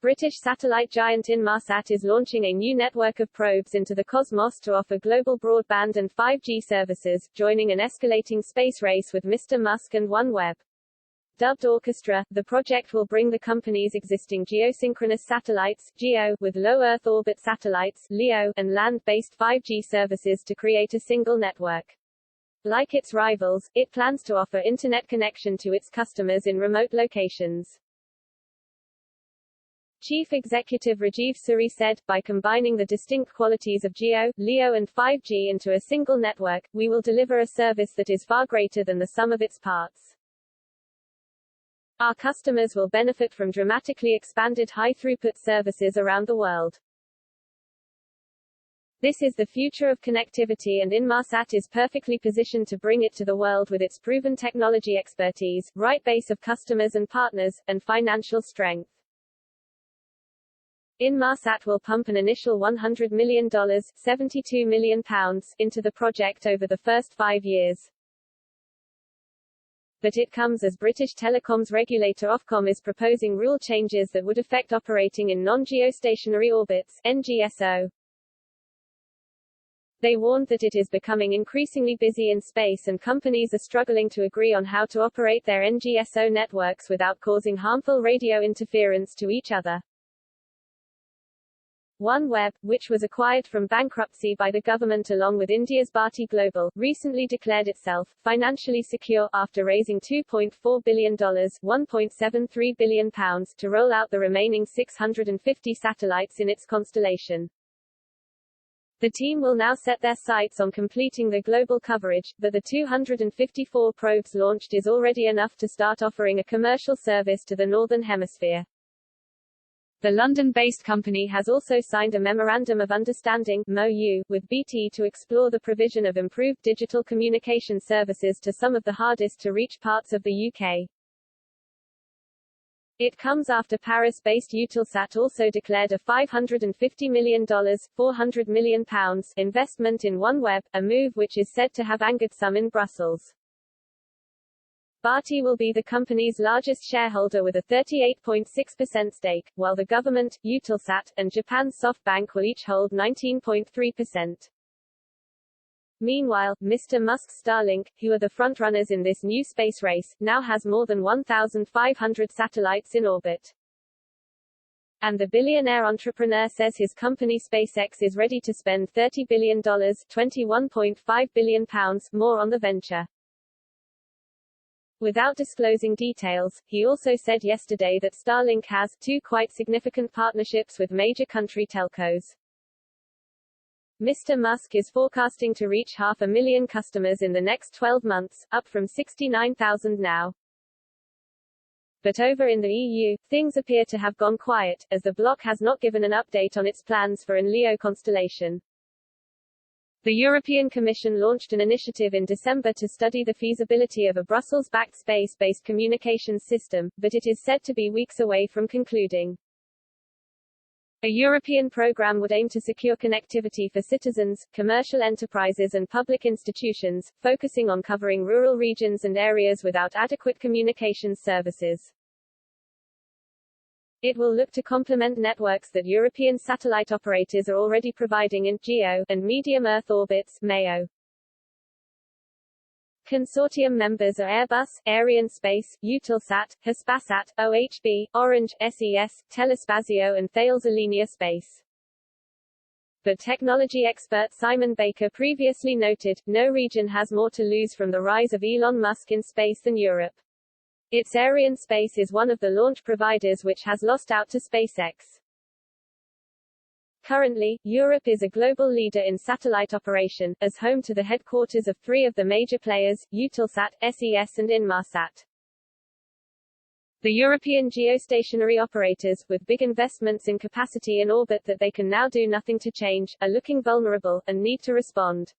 British satellite giant Inmarsat is launching a new network of probes into the cosmos to offer global broadband and 5G services, joining an escalating space race with Mr. Musk and OneWeb. Dubbed Orchestra, the project will bring the company's existing geosynchronous satellites, GEO, with low Earth orbit satellites, LEO, and land-based 5G services to create a single network. Like its rivals, it plans to offer internet connection to its customers in remote locations. Chief Executive Rajiv Suri said, "By combining the distinct qualities of GEO, LEO and 5G into a single network, we will deliver a service that is far greater than the sum of its parts. Our customers will benefit from dramatically expanded high-throughput services around the world. This is the future of connectivity, and Inmarsat is perfectly positioned to bring it to the world with its proven technology expertise, right base of customers and partners, and financial strength." Inmarsat will pump an initial $100 million £72 million into the project over the first 5 years. But it comes as British telecoms regulator Ofcom is proposing rule changes that would affect operating in non-geostationary orbits, NGSO. They warned that it is becoming increasingly busy in space and companies are struggling to agree on how to operate their NGSO networks without causing harmful radio interference to each other. OneWeb, which was acquired from bankruptcy by the government along with India's Bharti Global, recently declared itself financially secure after raising $2.4 billion £1.73 billion to roll out the remaining 650 satellites in its constellation. The team will now set their sights on completing the global coverage, but the 254 probes launched is already enough to start offering a commercial service to the Northern Hemisphere. The London-based company has also signed a Memorandum of Understanding (MOU) with BT to explore the provision of improved digital communication services to some of the hardest-to-reach parts of the UK. It comes after Paris-based Eutelsat also declared a $550 million £400 million investment in OneWeb, a move which is said to have angered some in Brussels. Bharti will be the company's largest shareholder with a 38.6% stake, while the government, Eutelsat, and Japan's SoftBank will each hold 19.3%. Meanwhile, Mr. Musk's Starlink, who are the frontrunners in this new space race, now has more than 1,500 satellites in orbit. And the billionaire entrepreneur says his company SpaceX is ready to spend $30 billion £21.5 billion more on the venture. Without disclosing details, he also said yesterday that Starlink has two quite significant partnerships with major country telcos. Mr. Musk is forecasting to reach 500,000 customers in the next 12 months, up from 69,000 now. But over in the EU, things appear to have gone quiet, as the bloc has not given an update on its plans for an LEO constellation. The European Commission launched an initiative in December to study the feasibility of a Brussels-backed space-based communications system, but it is said to be weeks away from concluding. A European program would aim to secure connectivity for citizens, commercial enterprises and public institutions, focusing on covering rural regions and areas without adequate communications services. It will look to complement networks that European satellite operators are already providing in GEO and medium Earth orbits (MEO). Consortium members are Airbus, Arianespace, Eutelsat, Hispasat, OHB, Orange, SES, Telespazio and Thales Alenia Space. But technology expert Simon Baker previously noted, no region has more to lose from the rise of Elon Musk in space than Europe. Its Arianespace is one of the launch providers which has lost out to SpaceX. Currently, Europe is a global leader in satellite operation, as home to the headquarters of three of the major players, Eutelsat, SES and Inmarsat. The European geostationary operators, with big investments in capacity in orbit that they can now do nothing to change, are looking vulnerable, and need to respond.